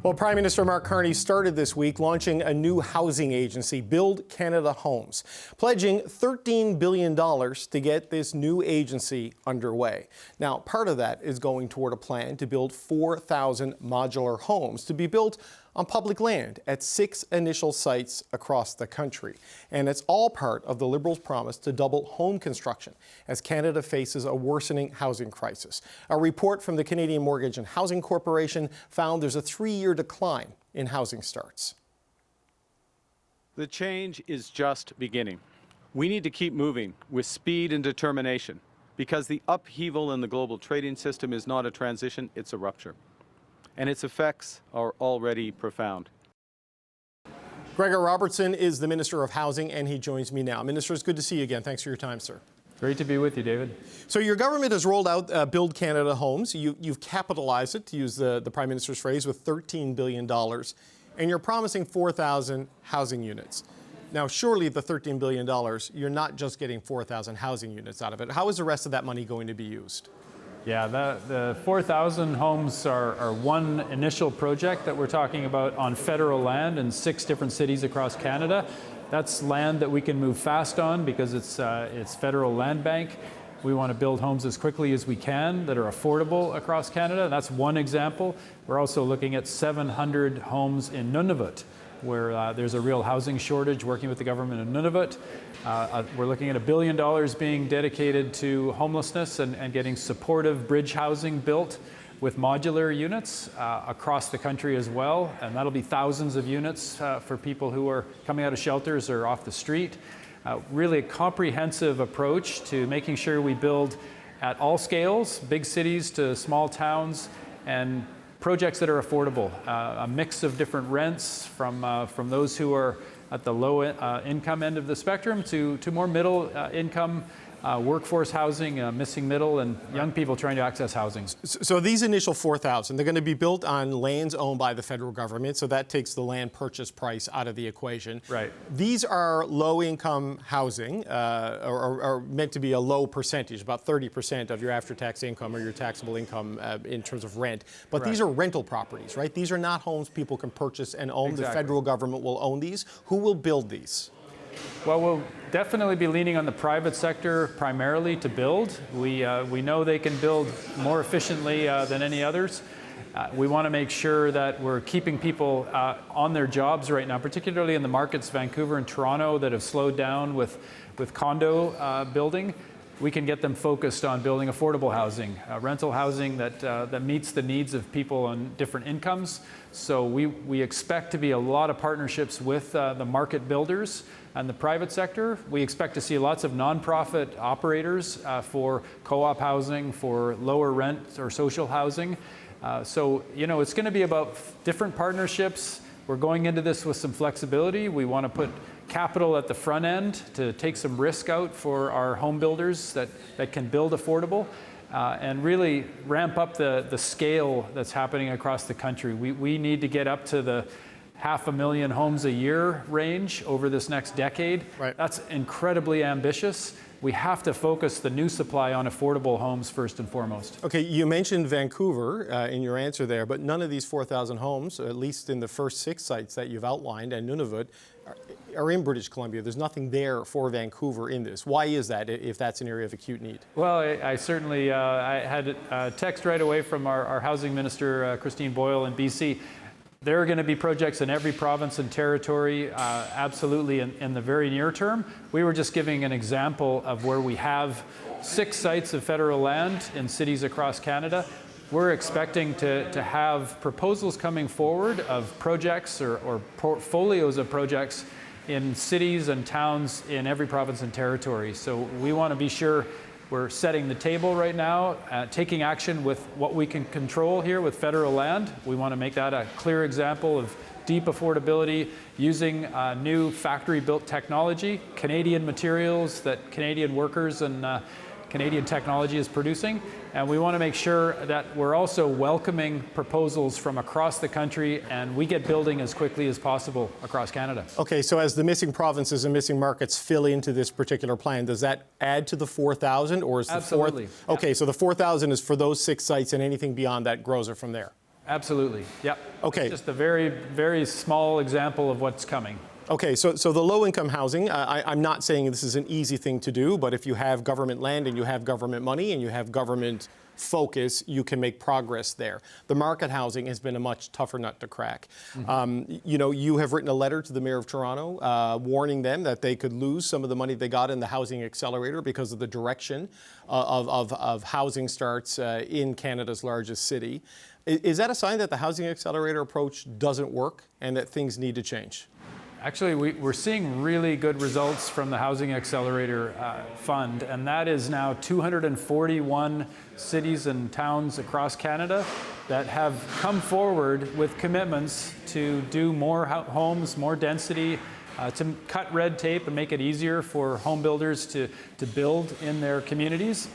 Well, Prime Minister Mark Carney started this week launching a new housing agency, Build Canada Homes, pledging $13 billion to get this new agency underway. Now, part of that is going toward a plan to build 4,000 modular homes to be built on public land at 6 initial sites across the country. And it's all part of the Liberals' promise to double home construction as Canada faces a worsening housing crisis. A report from the Canadian Mortgage and Housing Corporation found there's a 3-year decline in housing starts. The change is just beginning. We need to keep moving with speed and determination because the upheaval in the global trading system is not a transition, it's a rupture. And its effects are already profound. Gregor Robertson is the Minister of Housing, and he joins me now. Minister, it's good to see you again. Thanks for your time, sir. Great to be with you, David. So your government has rolled out Build Canada Homes. You've capitalized it, to use the Prime Minister's phrase, with $13 billion, and you're promising 4,000 housing units. Now, surely the $13 billion, you're not just getting 4,000 housing units out of it. How is the rest of that money going to be used? Yeah, the 4,000 homes are one initial project that we're talking about on federal land in 6 different cities across Canada. That's land that we can move fast on because it's federal land bank. We want to build homes as quickly as we can that are affordable across Canada. That's one example. We're also looking at 700 homes in Nunavut, where there's a real housing shortage, working with the government in Nunavut. We're looking at $1 billion being dedicated to homelessness and getting supportive bridge housing built with modular units across the country as well. And that'll be thousands of units for people who are coming out of shelters or off the street. Really a comprehensive approach to making sure we build at all scales, big cities to small towns, and projects that are affordable, a mix of different rents from those who are at the low income end of the spectrum to more middle income workforce housing, missing middle, and young people trying to access housing. So these initial 4,000, they're going to be built on lands owned by the federal government, so that takes the land purchase price out of the equation. Right. These are low-income housing, or meant to be a low percentage, about 30% of your after-tax income or your taxable income in terms of rent. But Correct. These are rental properties, right? These are not homes people can purchase and own. Exactly. The federal government will own these. Who will build these? Well, we'll definitely be leaning on the private sector primarily to build. We know they can build more efficiently than any others. We want to make sure that we're keeping people on their jobs right now, particularly in the markets, Vancouver and Toronto, that have slowed down with condo building. We can get them focused on building affordable housing, rental housing that meets the needs of people on different incomes. So we expect to be a lot of partnerships with the market builders and the private sector. We expect to see lots of nonprofit operators for co-op housing, for lower rent or social housing. So, it's going to be about different partnerships. We're going into this with some flexibility. We want to put capital at the front end to take some risk out for our home builders that can build affordable and really ramp up the scale that's happening across the country. We need to get up to the 500,000 homes a year range over this next decade. Right. That's incredibly ambitious. We have to focus the new supply on affordable homes first and foremost. Okay, you mentioned Vancouver in your answer there, but none of these 4,000 homes, at least in the first 6 sites that you've outlined, and Nunavut, are in British Columbia. There's nothing there for Vancouver in this. Why is that, if that's an area of acute need? Well, I certainly I had a text right away from our housing minister, Christine Boyle in BC. There are going to be projects in every province and territory, absolutely in the very near term. We were just giving an example of where we have 6 sites of federal land in cities across Canada. We're expecting to have proposals coming forward of projects or portfolios of projects in cities and towns in every province and territory. So we want to be sure we're setting the table right now, taking action with what we can control here with federal land. We want to make that a clear example of deep affordability using new factory-built technology, Canadian materials that Canadian workers and Canadian technology is producing. And we want to make sure that we're also welcoming proposals from across the country and we get building as quickly as possible across Canada. Okay, so as the missing provinces and missing markets fill into this particular plan, does that add to the 4,000 or is the Absolutely. Okay, so the 4,000 is for those 6 sites and anything beyond that grows it from there? Absolutely. Yeah. Okay. It's just a very, very small example of what's coming. Okay, so the low-income housing, I'm not saying this is an easy thing to do, but if you have government land and you have government money and you have government focus, you can make progress there. The market housing has been a much tougher nut to crack. You have written a letter to the Mayor of Toronto warning them that they could lose some of the money they got in the Housing Accelerator because of the direction of housing starts in Canada's largest city. Is that a sign that the Housing Accelerator approach doesn't work and that things need to change? Actually, we're seeing really good results from the Housing Accelerator Fund, and that is now 241 cities and towns across Canada that have come forward with commitments to do more homes, more density, to cut red tape and make it easier for home builders to build in their communities.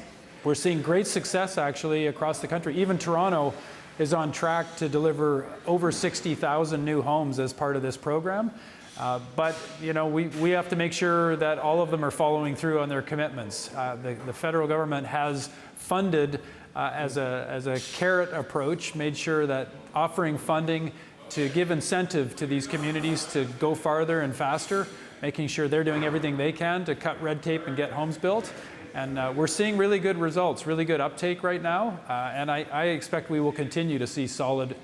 We're seeing great success actually across the country. Even Toronto is on track to deliver over 60,000 new homes as part of this program. But we have to make sure that all of them are following through on their commitments. The federal government has funded as a carrot approach, made sure that offering funding to give incentive to these communities to go farther and faster, making sure they're doing everything they can to cut red tape and get homes built. And we're seeing really good results, really good uptake right now. And I expect we will continue to see solid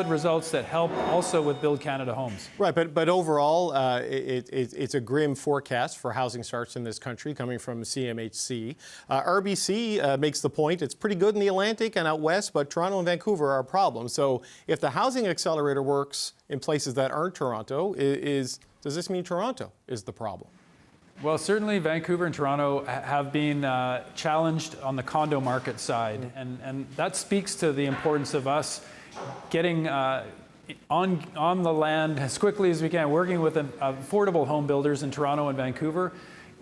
results that help also with Build Canada Homes. Right, but overall, it's a grim forecast for housing starts in this country coming from CMHC. RBC makes the point it's pretty good in the Atlantic and out west, but Toronto and Vancouver are a problem. So if the Housing Accelerator works in places that aren't Toronto, does this mean Toronto is the problem? Well, certainly Vancouver and Toronto have been challenged on the condo market side, and that speaks to the importance of us getting on the land as quickly as we can, working with affordable home builders in Toronto and Vancouver,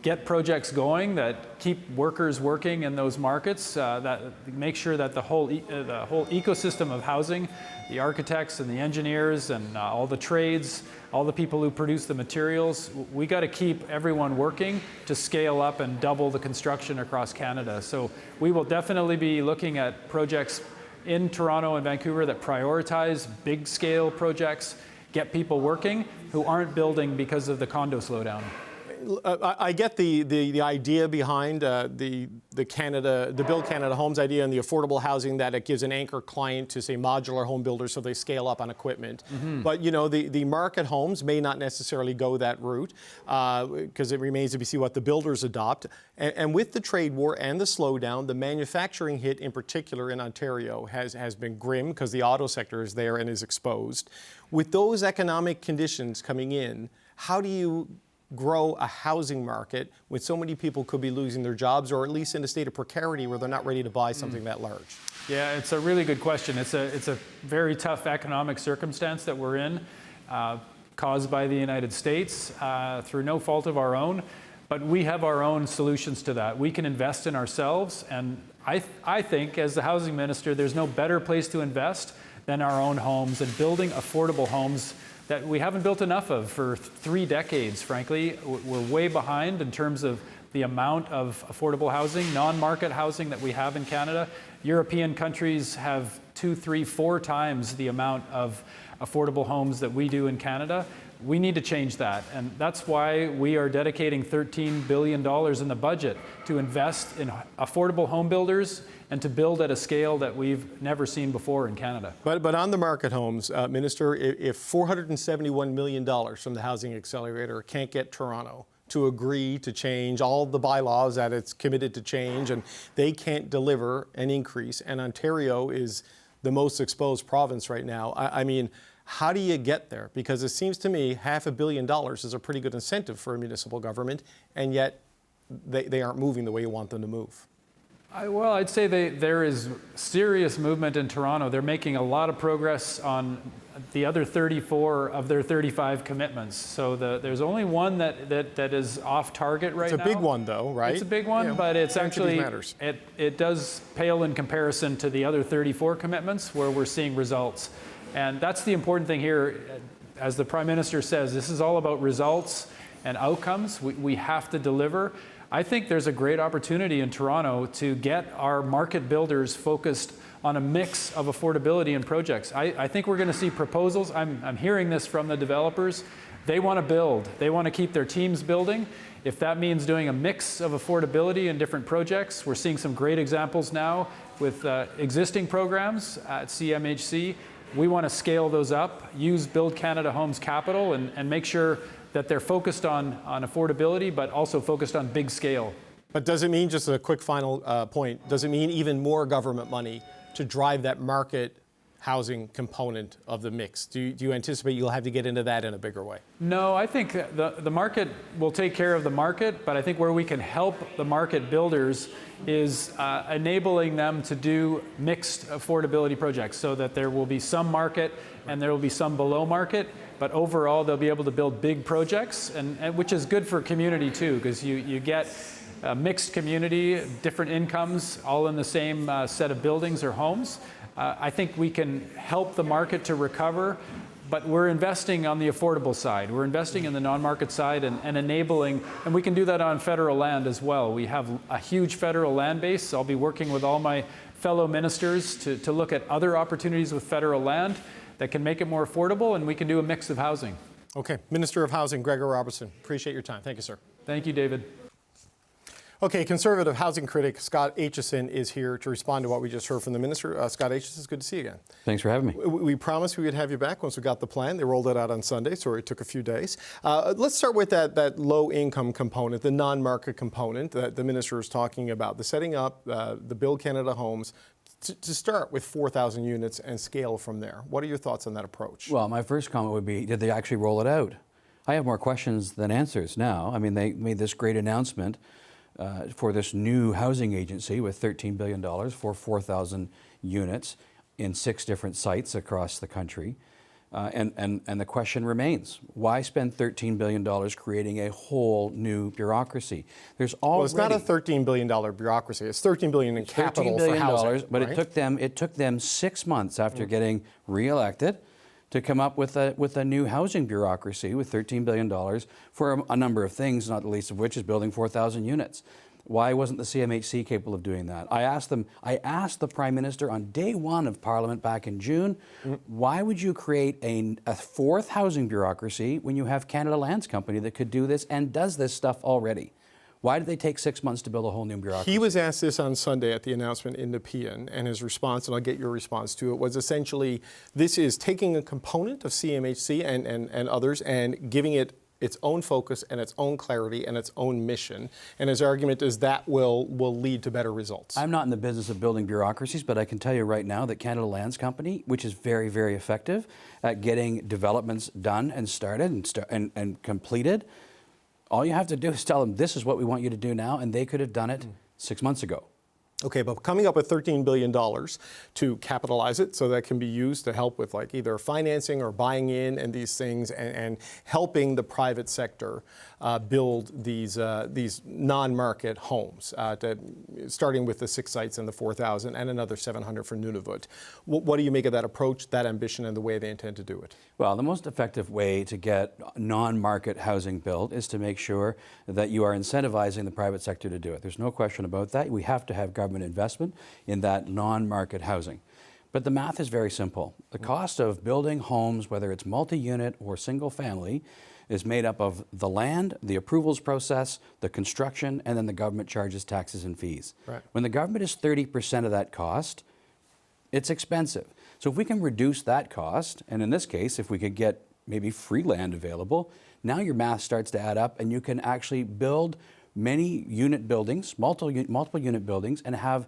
get projects going that keep workers working in those markets, that make sure that the whole ecosystem of housing, the architects and the engineers and all the trades, all the people who produce the materials, we got to keep everyone working to scale up and double the construction across Canada. So we will definitely be looking at projects in Toronto and Vancouver that prioritize big scale projects, get people working who aren't building because of the condo slowdown. I get the idea behind the Build Canada Homes idea and the affordable housing, that it gives an anchor client to, say, modular home builders so they scale up on equipment. But, the market homes may not necessarily go that route because it remains to be seen what the builders adopt. And with the trade war and the slowdown, the manufacturing hit in particular in Ontario has been grim because the auto sector is there and is exposed. With those economic conditions coming in, how do you grow a housing market when so many people could be losing their jobs, or at least in a state of precarity where they're not ready to buy something that large? Yeah, it's a really good question. It's a very tough economic circumstance that we're in, caused by the United States through no fault of our own, but we have our own solutions to that. We can invest in ourselves, and I think as the housing minister, there's no better place to invest than our own homes and building affordable homes that we haven't built enough of for 3 decades, frankly. We're way behind in terms of the amount of affordable housing, non-market housing that we have in Canada. European countries have 2, 3, 4 times the amount of affordable homes that we do in Canada. We need to change that, and that's why we are dedicating $13 billion in the budget to invest in affordable home builders and to build at a scale that we've never seen before in Canada. But on the market homes, Minister, if $471 million from the Housing Accelerator can't get Toronto to agree to change all the bylaws that it's committed to change, and they can't deliver an increase, and Ontario is the most exposed province right now, I mean, how do you get there? Because it seems to me $500 million is a pretty good incentive for a municipal government, and yet they aren't moving the way you want them to move. Well, I'd say there is serious movement in Toronto. They're making a lot of progress on the other 34 of their 35 commitments. So there's only one that is off target right now. It's a big one, though, right? It's a big one, but it's actually, matters. It does pale in comparison to the other 34 commitments where we're seeing results. And that's the important thing here. As the Prime Minister says, this is all about results and outcomes. We have to deliver. I think there's a great opportunity in Toronto to get our market builders focused on a mix of affordability and projects. I think we're going to see proposals. I'm hearing this from the developers. They want to build. They want to keep their teams building. If that means doing a mix of affordability and different projects, we're seeing some great examples now with existing programs at CMHC. We want to scale those up, use Build Canada Homes capital, and make sure that they're focused on affordability, but also focused on big scale. But does it mean, just a quick final point, does it mean even more government money to drive that market housing component of the mix? Do you anticipate you'll have to get into that in a bigger way? No, I think the market will take care of the market, but I think where we can help the market builders is enabling them to do mixed affordability projects so that there will be some market and there will be some below market, but overall they'll be able to build big projects, and which is good for community too, because you get a mixed community, different incomes, all in the same set of buildings or homes. I think we can help the market to recover, but we're investing on the affordable side. We're investing in the non-market side and enabling, and we can do that on federal land as well. We have a huge federal land base. I'll be working with all my fellow ministers to look at other opportunities with federal land that can make it more affordable, and we can do a mix of housing. Okay, Minister of Housing Gregor Robertson, appreciate your time. Thank you, sir. Thank you, David. Okay, Conservative housing critic Scott Aitchison is here to respond to what we just heard from the minister. Scott Aitchison, it's good to see you again. Thanks for having me. We promised we would have you back once we got the plan. They rolled it out on Sunday, so it took a few days. Let's start with that low-income component, the non-market component that the minister is talking about, the setting up the Build Canada Homes to start with 4,000 units and scale from there. What are your thoughts on that approach? Well, my first comment would be, did they actually roll it out? I have more questions than answers now. I mean, they made this great announcement for this new housing agency with $13 billion for 4,000 units in 6 different sites across the country. And the question remains, why spend $13 billion creating a whole new bureaucracy? There's already... Well, it's not a $13 billion bureaucracy. It's $13 billion in capital $13 billion for housing. But right? it took them 6 months after getting reelected to come up with a new housing bureaucracy with $13 billion for a number of things, not the least of which is building 4,000 units. Why wasn't the CMHC capable of doing that? I asked the Prime Minister on day one of Parliament back in June, why would you create a fourth housing bureaucracy when you have Canada Lands Company that could do this and does this stuff already? Why did they take 6 months to build a whole new bureaucracy? He was asked this on Sunday at the announcement in Nepean, and his response, and I'll get your response to it, was essentially, this is taking a component of CMHC and others and giving it its own focus and its own clarity and its own mission. And his argument is that will lead to better results. I'm not in the business of building bureaucracies, but I can tell you right now that Canada Lands Company, which is very, very effective at getting developments done and started and completed, all you have to do is tell them, this is what we want you to do now, and they could have done it 6 months ago. Okay, but coming up with $13 billion to capitalize it so that can be used to help with like either financing or buying in and these things and helping the private sector build these non-market homes, starting with the 6 sites and the 4,000 and another 700 for Nunavut. What do you make of that approach, that ambition, and the way they intend to do it? Well, the most effective way to get non-market housing built is to make sure that you are incentivizing the private sector to do it. There's no question about that. We have to have government investment in that non-market housing. But the math is very simple. The cost of building homes, whether it's multi-unit or single family, is made up of the land, the approvals process, the construction, and then the government charges taxes and fees. Right. When the government is 30% of that cost, it's expensive. So if we can reduce that cost, and in this case, if we could get maybe free land available, now your math starts to add up and you can actually build many unit buildings, multiple unit buildings, and have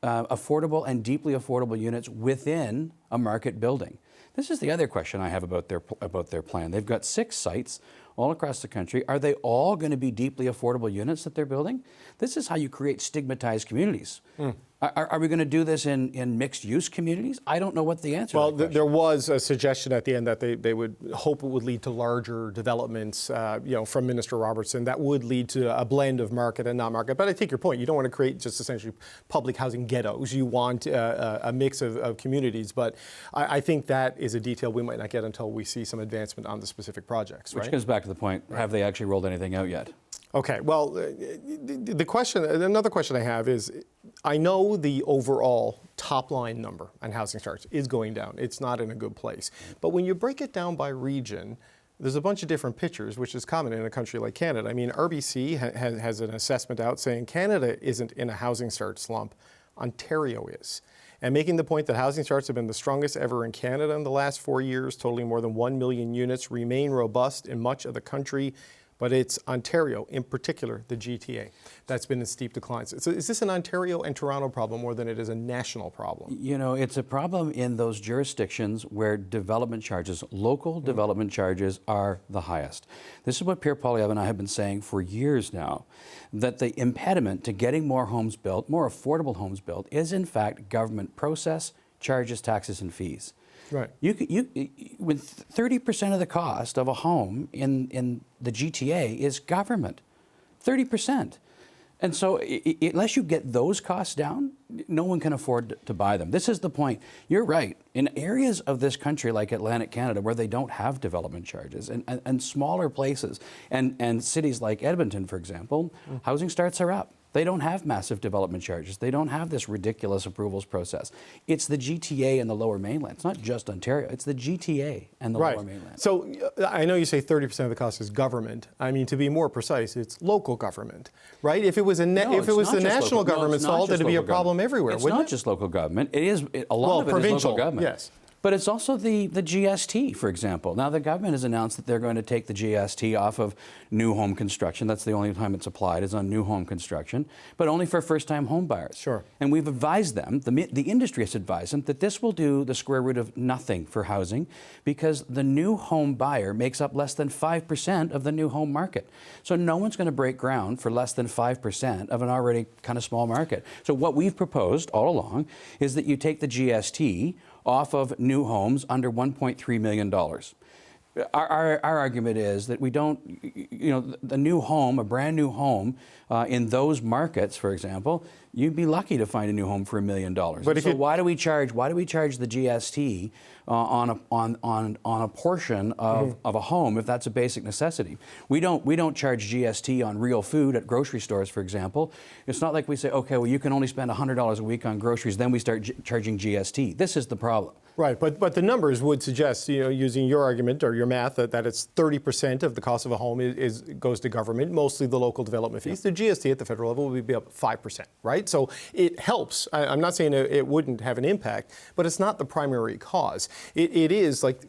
affordable and deeply affordable units within a market building. This is the other question I have about their plan. They've got 6 sites all across the country. Are they all going to be deeply affordable units that they're building? This is how you create stigmatized communities. Are we going to do this in mixed-use communities? I don't know what the answer Well, to that question. there was a suggestion at the end that they would hope it would lead to larger developments, from Minister Robertson, that would lead to a blend of market and non-market. But I take your point. You don't want to create just essentially public housing ghettos. You want a mix of communities. But I think that is a detail we might not get until we see some advancement on the specific projects. Which right? comes back to the point, have they actually rolled anything out yet? Okay, well, another question I have is, I know the overall top line number on housing starts is going down. It's not in a good place. But when you break it down by region, there's a bunch of different pictures, which is common in a country like Canada. I mean, RBC has an assessment out saying Canada isn't in a housing start slump. Ontario is. And making the point that housing starts have been the strongest ever in Canada in the last 4 years, totaling more than 1 million units, remain robust in much of the country. But it's Ontario, in particular, the GTA, that's been in steep declines. So is this an Ontario and Toronto problem more than it is a national problem? You know, it's a problem in those jurisdictions where development charges, local development charges, are the highest. This is what Pierre Poilievre and I have been saying for years now, that the impediment to getting more homes built, more affordable homes built, is in fact government process, charges, taxes, and fees. Right. With 30% of the cost of a home in the GTA is government, 30%. And so unless you get those costs down, no one can afford to buy them. This is the point. You're right. In areas of this country like Atlantic Canada where they don't have development charges and smaller places and cities like Edmonton, for example, housing starts are up. They don't have massive development charges. They don't have this ridiculous approvals process. It's the GTA and the Lower Mainland. It's not just Ontario. It's the GTA and the Lower Mainland. So I know you say 30% of the cost is government. I mean, to be more precise, it's local government, right? If it was the national government's fault, it'd be a problem everywhere, it's wouldn't it? It's not just local government. It is a lot of it is local government. Yes. But it's also the GST, for example. Now, the government has announced that they're going to take the GST off of new home construction. That's the only time it's applied, is on new home construction, but only for first-time home buyers. Sure. And we've advised them, the industry has advised them, that this will do the square root of nothing for housing because the new home buyer makes up less than 5% of the new home market. So no one's going to break ground for less than 5% of an already kind of small market. So what we've proposed all along is that you take the GST off of new homes under $1.3 million. Our argument is that we don't, the new home, a brand new home in those markets, for example, you'd be lucky to find a new home for $1 million. But so why do we charge the GST on a portion of a home if that's a basic necessity? We don't charge GST on real food at grocery stores, for example. It's not like we say, okay, well, you can only spend $100 a week on groceries, then we start charging GST. This is the problem. Right, but the numbers would suggest, using your argument or your math, that it's 30% of the cost of a home goes to government, mostly the local development fees. The GST at the federal level would be up 5%, right? So it helps. I'm not saying it wouldn't have an impact, but it's not the primary cause. It is like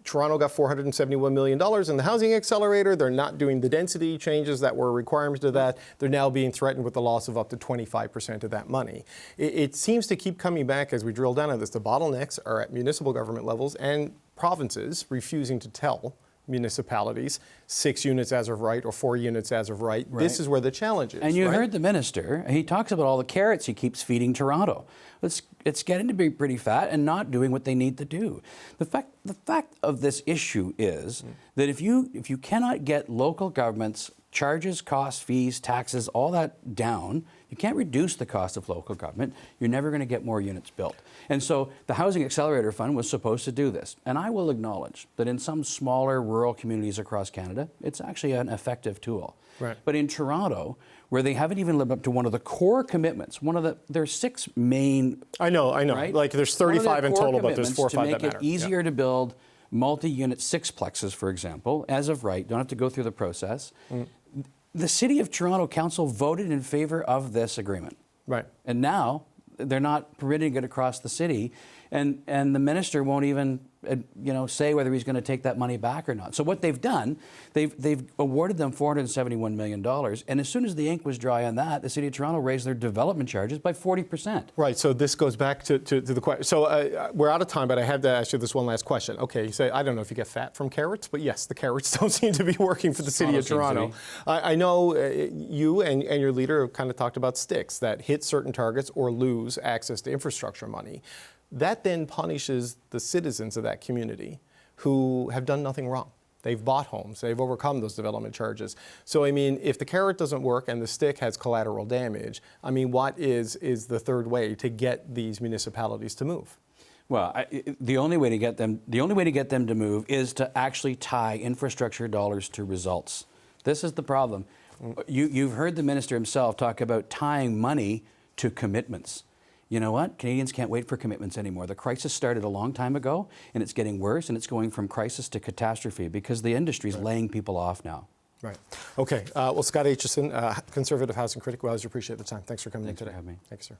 Toronto got $471 million in the housing accelerator. They're not doing the density changes that were requirements to that. They're now being threatened with the loss of up to 25% of that money. It seems to keep coming back as we drill down on this. The bottlenecks are at municipal government levels and provinces refusing to tell municipalities 6 units as of right or 4 units as of right. This is where the challenge is. And you heard the minister, he talks about all the carrots he keeps feeding Toronto. It's getting to be pretty fat and not doing what they need to do. The fact of this issue is that if you cannot get local governments charges, costs, fees, taxes, all that down, you can't reduce the cost of local government, you're never going to get more units built. And so the Housing Accelerator Fund was supposed to do this. And I will acknowledge that in some smaller rural communities across Canada, it's actually an effective tool. Right. But in Toronto, where they haven't even lived up to one of the core commitments, there's 6 main... I know. Right? Like there's 35 in total, but there's 4 or 5 that matter. To make it easier to build multi-unit sixplexes, for example, as of right, don't have to go through the process. The City of Toronto Council voted in favor of this agreement. Right. And now they're not permitting it across the city, and the minister won't even say whether he's going to take that money back or not. So what they've done, they've awarded them $471 million, and as soon as the ink was dry on that, the City of Toronto raised their development charges by 40%. Right, so this goes back to the question. So we're out of time, but I have to ask you this one last question. Okay, you say, I don't know if you get fat from carrots, but yes, the carrots don't seem to be working for the City of Toronto. I know you and your leader have kind of talked about sticks that hit certain targets or lose access to infrastructure money. That then punishes the citizens of that community who have done nothing wrong. They've bought homes. They've overcome those development charges. So, I mean, if the carrot doesn't work and the stick has collateral damage, I mean, what is the third way to get these municipalities to move? Well, the only way to get them to move is to actually tie infrastructure dollars to results. This is the problem. You've heard the minister himself talk about tying money to commitments. You know what? Canadians can't wait for commitments anymore. The crisis started a long time ago, and it's getting worse, and it's going from crisis to catastrophe because the industry is laying people off now. Right. Okay. Well, Scott Aitchison, conservative housing critic, we always appreciate the time. Thanks for coming in today. Thanks for having me. Thanks, sir.